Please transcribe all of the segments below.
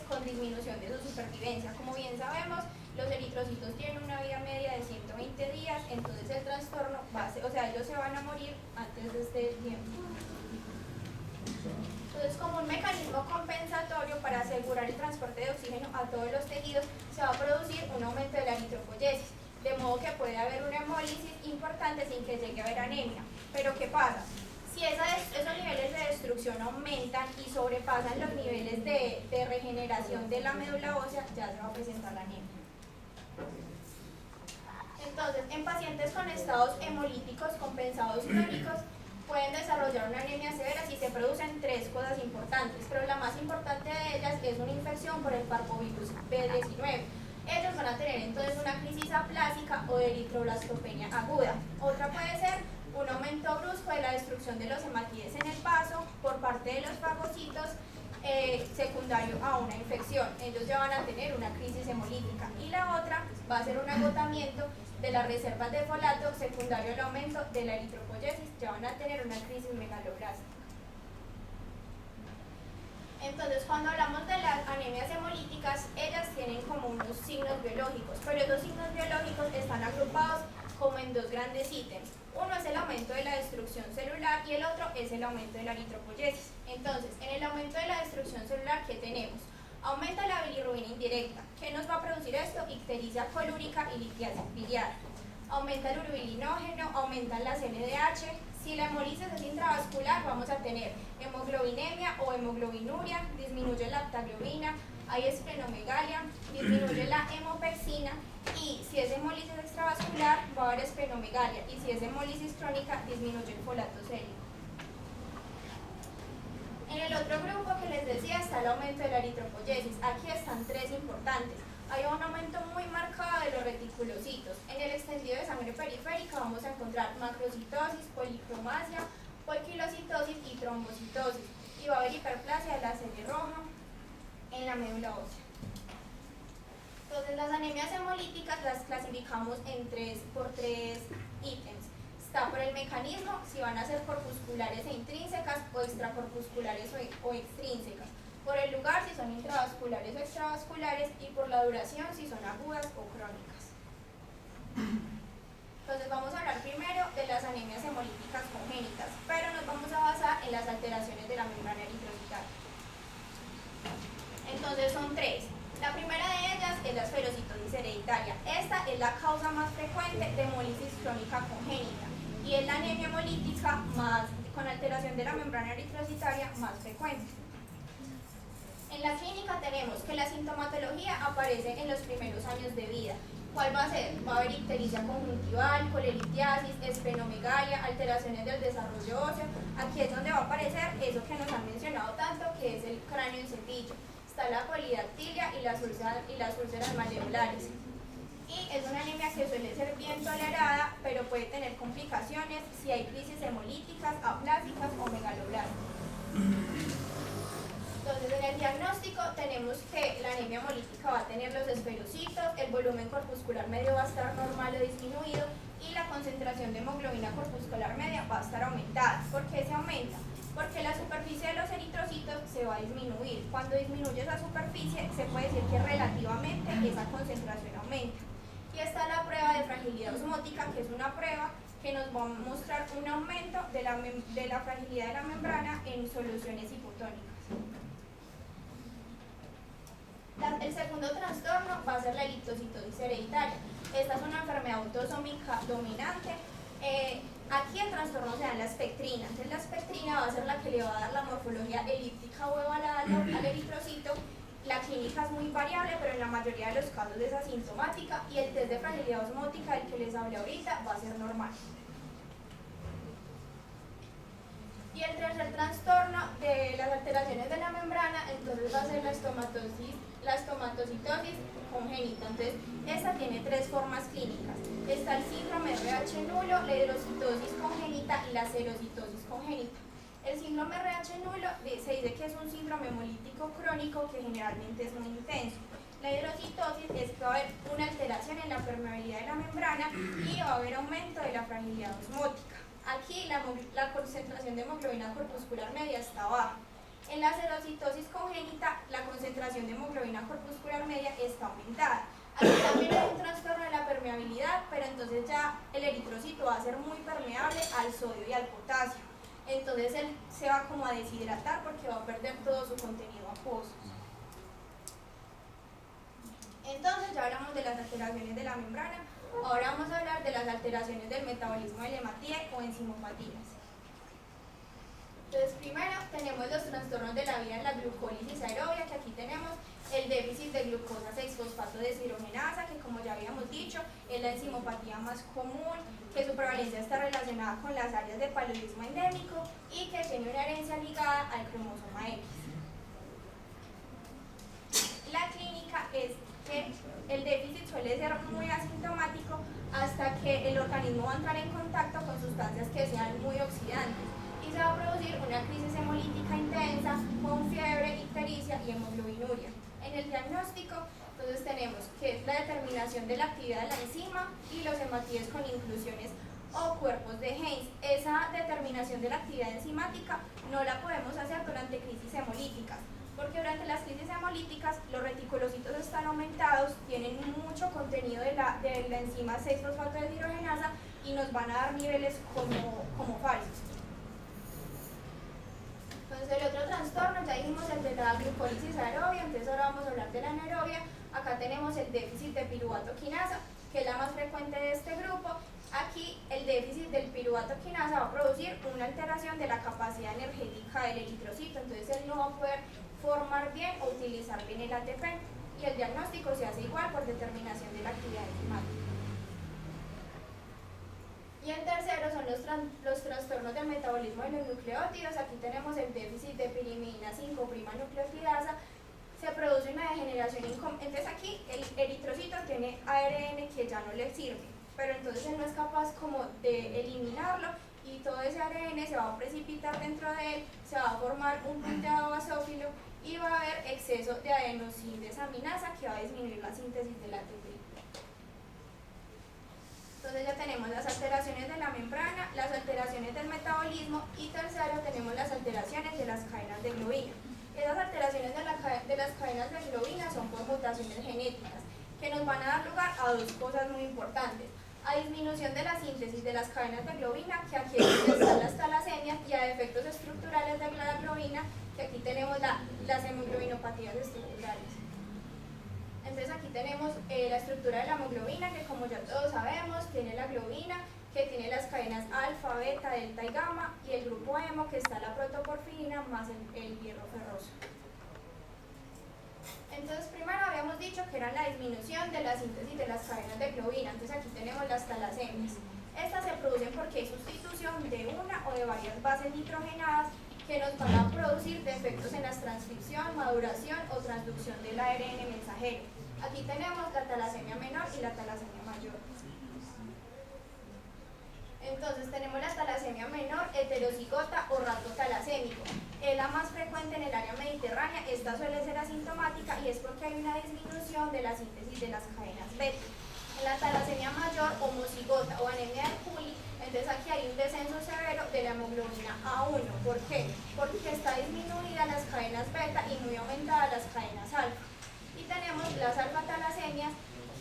con disminución de su supervivencia. Como bien sabemos, los eritrocitos tienen una vida media de 120 días, entonces el trastorno va a ser, o sea, ellos se van a morir antes de este tiempo. Entonces, como un mecanismo compensatorio para asegurar el transporte de oxígeno a todos los tejidos, se va a producir un aumento de la eritropoyesis, de modo que puede haber una hemólisis importante sin que llegue a haber anemia. Pero ¿qué pasa? Si esos niveles de destrucción aumentan y sobrepasan los niveles de regeneración de la médula ósea, ya se va a presentar la anemia. Entonces, en pacientes con estados hemolíticos compensados crónicos, pueden desarrollar una anemia severa si se producen tres cosas importantes, pero la más importante de ellas es una infección por el parvovirus B19. Ellos van a tener entonces una crisis aplásica o de eritroblastopenia aguda. Otra puede ser un aumento brusco de la destrucción de los hematíes en el vaso por parte de los fagocitos secundario a una infección. Ellos ya van a tener una crisis hemolítica. Y la otra va a ser un agotamiento de las reservas de folato secundario al aumento de la eritropoyesis, ya van a tener una crisis megaloblástica. Entonces, cuando hablamos de las anemias hemolíticas, ellas tienen como unos signos biológicos, pero esos signos biológicos están agrupados como en dos grandes ítems. Uno es el aumento de la destrucción celular y el otro es el aumento de la eritropoyesis. Entonces, en el aumento de la destrucción celular, ¿qué tenemos? Aumenta la bilirrubina indirecta. ¿Qué nos va a producir esto? Ictericia colúrica y litiasis biliar. Aumenta el urobilinógeno, aumenta las LDH. Si la hemólisis es intravascular, vamos a tener hemoglobinemia o hemoglobinuria, disminuye la lactaglobina, hay esplenomegalia, disminuye la hemopexina, y si es hemólisis extravascular, va a haber esplenomegalia, y si es hemólisis crónica, disminuye el folato sérico. En el otro grupo que les decía está el aumento de la eritropoyesis. Aquí están tres importantes. Hay un aumento muy marcado de los reticulocitos. En el extendido de sangre periférica vamos a encontrar macrocitosis, policromasia, poiquilocitosis y trombocitosis. Y va a haber hiperplasia de la serie roja en la médula ósea. Entonces, las anemias hemolíticas las clasificamos por tres ítems. Está por el mecanismo, si van a ser corpusculares e intrínsecas o extracorpusculares o extrínsecas. Por el lugar, si son intravasculares o extravasculares, y por la duración, si son agudas o crónicas. Entonces vamos a hablar primero de las anemias hemolíticas congénitas, pero nos vamos a basar en las alteraciones de la membrana eritrocitaria. Entonces son tres. La primera de ellas es la esferocitosis hereditaria. Esta es la causa más frecuente de hemólisis crónica congénita y es la anemia hemolítica con alteración de la membrana eritrocitaria más frecuente. En la clínica tenemos que la sintomatología aparece en los primeros años de vida. ¿Cuál va a ser? Va a haber ictericia conjuntival, colelitiasis, esplenomegalia, alteraciones del desarrollo óseo. Aquí es donde va a aparecer eso que nos han mencionado tanto, que es el cráneo en cepillo. Está la polidactilia y las úlceras malleolares. Y es una anemia que suele ser bien tolerada, pero puede tener complicaciones si hay crisis hemolíticas, aplásicas o megaloblásticas. Entonces, en el diagnóstico tenemos que la anemia hemolítica va a tener los esferocitos, el volumen corpuscular medio va a estar normal o disminuido y la concentración de hemoglobina corpuscular media va a estar aumentada. ¿Por qué se aumenta? Porque la superficie de los eritrocitos se va a disminuir. Cuando disminuye esa superficie, se puede decir que relativamente esa concentración aumenta. Y está la prueba de fragilidad osmótica, que es una prueba que nos va a mostrar un aumento de la fragilidad de la membrana en soluciones hipotónicas. El segundo trastorno va a ser la eritrocitosis hereditaria. Esta es una enfermedad autosómica dominante. Aquí el trastorno se da en la espectrina. Entonces la espectrina va a ser la que le va a dar la morfología elíptica o ovalada al eritrocito. La clínica es muy variable, pero en la mayoría de los casos es asintomática y el test de fragilidad osmótica del que les hablé ahorita va a ser normal. Y el tercer trastorno de las alteraciones de la membrana, entonces va a ser la estomatocitosis congénita. Entonces, esta tiene tres formas clínicas. Está el síndrome RH nulo, la hidrocitosis congénita y la serocitosis congénita. El síndrome RH nulo se dice que es un síndrome hemolítico crónico que generalmente es muy intenso. La hidrocitosis es que va a haber una alteración en la permeabilidad de la membrana y va a haber aumento de la fragilidad osmótica. Aquí la concentración de hemoglobina corpuscular media está baja. En la acerocitosis congénita, la concentración de hemoglobina corpuscular media está aumentada. Aquí también hay un trastorno de la permeabilidad, pero entonces ya el eritrocito va a ser muy permeable al sodio y al potasio. Entonces él se va como a deshidratar porque va a perder todo su contenido acuoso. Entonces ya hablamos de las alteraciones de la membrana, ahora vamos a hablar de las alteraciones del metabolismo del hematíe o enzimopatías. Entonces primero tenemos los trastornos de la vía en la glucólisis aerobia, que aquí tenemos el déficit de glucosa 6-fosfato deshidrogenasa, que como ya habíamos dicho es la enzimopatía más común, que su prevalencia está relacionada con las áreas de paludismo endémico y que tiene una herencia ligada al cromosoma X. La clínica es que el déficit suele ser muy asintomático hasta que el organismo va a entrar en contacto con sustancias que sean muy oxidantes y se va a producir una crisis hemolítica intensa con fiebre, ictericia y hemoglobinuria. En el diagnóstico, entonces tenemos que es la determinación de la actividad de la enzima y los hematíes con inclusiones o cuerpos de Heinz. Esa determinación de la actividad enzimática no la podemos hacer durante crisis hemolíticas, porque durante las crisis hemolíticas los reticulocitos están aumentados, tienen mucho contenido de la enzima 6-fosfato deshidrogenasa y nos van a dar niveles como falsos. Entonces el otro trastorno, ya dijimos el de la glucólisis aerobia, entonces ahora vamos a hablar de la anaerobia. Acá tenemos el déficit de piruvato quinasa, que es la más frecuente de este grupo. Aquí el déficit del piruvato quinasa va a producir una alteración de la capacidad energética del eritrocito, entonces él no va a poder formar bien o utilizar bien el ATP, y el diagnóstico se hace igual por determinación de la actividad enzimática. Y el tercero son los trastornos del metabolismo de los nucleótidos. Aquí tenemos el déficit de pirimidina 5' nucleotidasa. Se produce una degeneración entonces aquí el eritrocito tiene ARN que ya no le sirve, pero entonces él no es capaz como de eliminarlo y todo ese ARN se va a precipitar dentro de él, se va a formar un punteado basófilo y va a haber exceso de adenosín desaminasa que va a disminuir la síntesis del ATP. Entonces ya tenemos las alteraciones de la membrana, las alteraciones del metabolismo y tercero tenemos las alteraciones de las cadenas de globina. Esas alteraciones de las cadenas de globina son por mutaciones genéticas que nos van a dar lugar a dos cosas muy importantes: a disminución de la síntesis de las cadenas de globina, que aquí están las talasemias, y a defectos estructurales de la globina, que aquí tenemos las hemoglobinopatías estructurales. Entonces aquí tenemos la estructura de la hemoglobina, que como ya todos sabemos, tiene la globina, que tiene las cadenas alfa, beta, delta y gamma, y el grupo hemo, que está la protoporfirina más el hierro ferroso. Entonces primero habíamos dicho que era la disminución de la síntesis de las cadenas de globina, entonces aquí tenemos las talasemias. Estas se producen porque hay sustitución de una o de varias bases nitrogenadas que nos van a producir defectos en la transcripción, maduración o transducción del ARN mensajero. Aquí tenemos la talasemia menor y la talasemia mayor. Entonces tenemos la talasemia menor, heterocigota o rato talasémico. Es la más frecuente en el área mediterránea, esta suele ser asintomática y es porque hay una disminución de la síntesis de las cadenas beta. En la talasemia mayor, homocigota o anemia de Cooley, entonces aquí hay un descenso severo de la hemoglobina A1. ¿Por qué? Porque está disminuida las cadenas beta y muy aumentadas las cadenas alfa. Y tenemos las alfa talasemias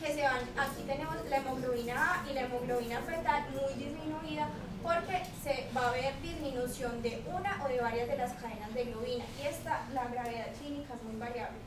que se van, aquí tenemos la hemoglobina A y la hemoglobina fetal muy disminuida porque se va a ver disminución de una o de varias de las cadenas de globina y la gravedad clínica es muy variable.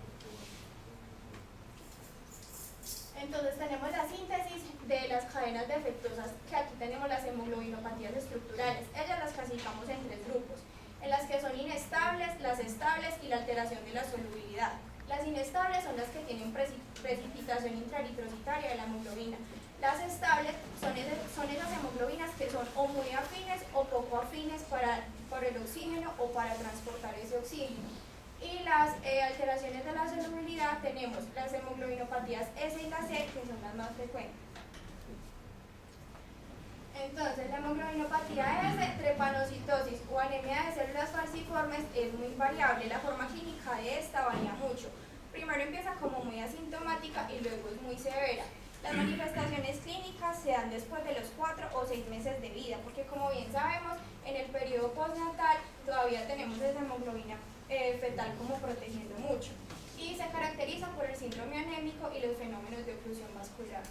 Entonces tenemos la síntesis de las cadenas defectuosas, que aquí tenemos las hemoglobinopatías estructurales. Ellas las clasificamos en tres grupos, en las que son inestables, las estables y la alteración de la solubilidad. Las inestables son las que tienen precipitación intraeritrocitaria de la hemoglobina. Las estables son esas hemoglobinas que son o muy afines o poco afines por el oxígeno o para transportar ese oxígeno. Y las alteraciones de la solubilidad tenemos las hemoglobinopatías S y la C, que son las más frecuentes. Entonces, la hemoglobinopatía S, trepanocitosis o anemia de células falciformes es muy variable. La forma clínica de esta varía mucho. Primero empieza como muy asintomática y luego es muy severa. Las manifestaciones clínicas se dan después de los 4 o 6 meses de vida, porque como bien sabemos, en el periodo postnatal todavía tenemos esa hemoglobina fetal como protegiendo mucho. Y se caracteriza por el síndrome anémico y los fenómenos de oclusión vascular.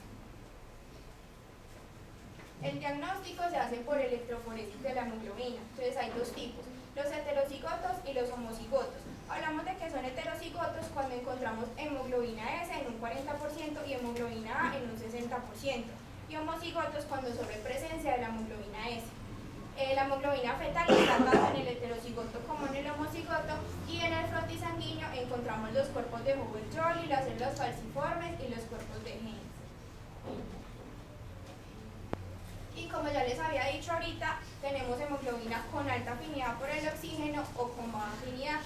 El diagnóstico se hace por electroforesis de la hemoglobina. Entonces hay dos tipos, los heterocigotos y los homocigotos. Hablamos de que son heterocigotos cuando encontramos hemoglobina S en un 40% y hemoglobina A en un 60%. Y homocigotos cuando sobre presencia de la hemoglobina S. La hemoglobina fetal está tanto en el heterocigoto como en el homocigoto, y en el frotis sanguíneo encontramos los cuerpos de Hubble-Jolly, las células falciformes y los cuerpos de genes. Y como ya les había dicho ahorita, tenemos hemoglobina con alta afinidad por el oxígeno o con baja afinidad.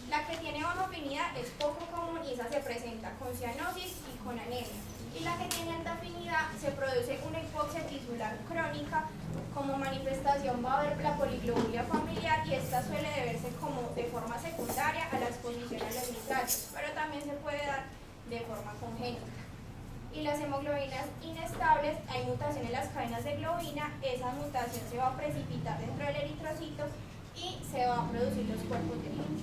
La que tiene baja afinidad es poco común y esa se presenta con cianosis y con anemia. Y la que tiene alta afinidad se produce una hipoxia tisular crónica. Como manifestación va a haber la poliglobulia familiar y esta suele deberse como de forma secundaria a la exposición a los nitratos, pero también se puede dar de forma congénita. Y las hemoglobinas inestables, hay mutación en las cadenas de globina, esa mutación se va a precipitar dentro del eritrocito y se van a producir los cuerpos de genes.